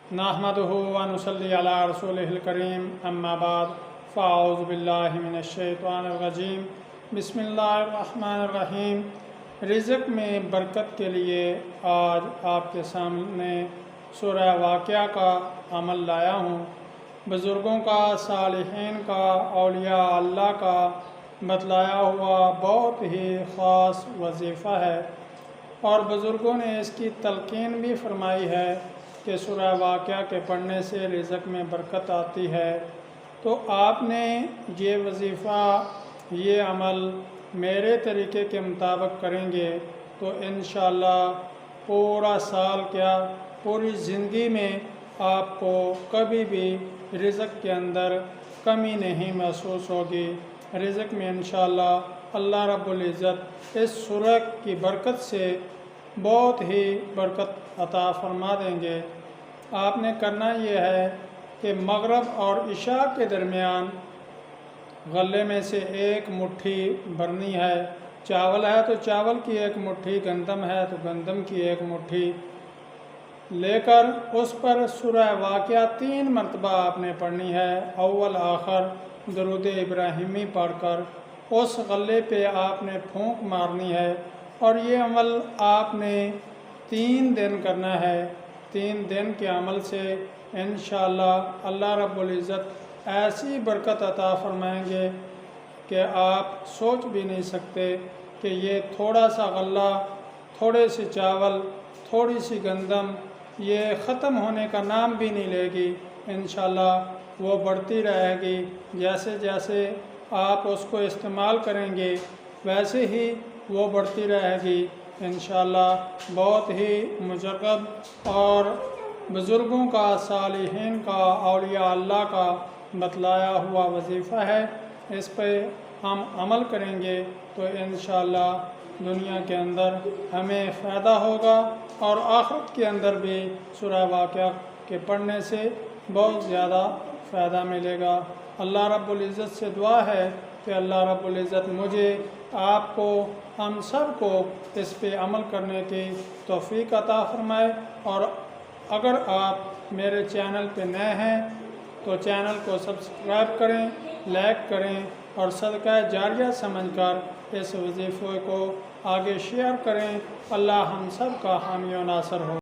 नहमदुहु व नुसल्ली अला रसूलिहिल करीम अम्मा बाद फ़अऊज़ु बिल्लाहि मिनश शैतानिर रजीम बिस्मिल्लाहिर रहमानिर रहीम। रिज़्क़ में बरकत के लिए आज आपके सामने सूरह वाक़िया का अमल लाया हूँ। बुज़ुर्गों का, सालिहीन का, औलिया अल्लाह का बतलाया हुआ बहुत ही ख़ास वजीफ़ा है और बुज़ुर्गों ने इसकी तलक़ीन भी फरमाई है कि सूरह वाक़िया के पढ़ने से रिज़्क़ में बरकत आती है। तो आपने ये वजीफ़ा, ये अमल मेरे तरीक़े के मुताबिक करेंगे तो इंशाअल्लाह पूरा साल क्या पूरी ज़िंदगी में आपको कभी भी रिज़्क़ के अंदर कमी नहीं महसूस होगी। रिज़्क़ में इंशाअल्लाह अल्लाह रब्बुल इज़्ज़त इस सूरह की बरकत से बहुत ही बरकत अता फरमा देंगे। आपने करना ये है कि मगरिब और इशा के दरमियान गले में से एक मुट्ठी भरनी है। चावल है तो चावल की एक मुट्ठी, गंदम है तो गंदम की एक मुट्ठी लेकर उस पर सूरह वाक़िया 3 मरतबा आपने पढ़नी है। अव्वल आखिर दरूद इब्राहिमी पढ़कर उस गले पे आपने फूंक मारनी है और ये अमल आपने 3 दिन करना है। 3 दिन के अमल से इंशाअल्लाह अल्लाह रब्बुल इज़्ज़त ऐसी बरकत अता फरमाएंगे कि आप सोच भी नहीं सकते कि ये थोड़ा सा गल्ला, थोड़े से चावल, थोड़ी सी गंदम ये ख़त्म होने का नाम भी नहीं लेगी। इंशाअल्लाह वो बढ़ती रहेगी। जैसे जैसे आप उसको इस्तेमाल करेंगे वैसे ही वो बढ़ती रहेगी। इंशाअल्लाह बहुत ही मुजर्रब और बुज़ुर्गों का, सालिहीन का, औलिया अल्लाह का बतलाया हुआ वजीफ़ा है। इस पे हम अमल करेंगे तो इंशाअल्लाह दुनिया के अंदर हमें फ़ायदा होगा और आखिरत के अंदर भी सूरह वाक़िया के पढ़ने से बहुत ज़्यादा फ़ायदा मिलेगा। अल्लाह रब्बुल इज़्ज़त से दुआ है कि अल्लाह रब्बुल इज़्ज़त मुझे, आपको, हम सब को इस पे अमल करने की तौफ़ीक अता फरमाए। और अगर आप मेरे चैनल पे नए हैं तो चैनल को सब्सक्राइब करें, लाइक करें और सदका जारिया समझकर इस वजीफ़े को आगे शेयर करें। अल्लाह हम सब का हामी और नासर हो।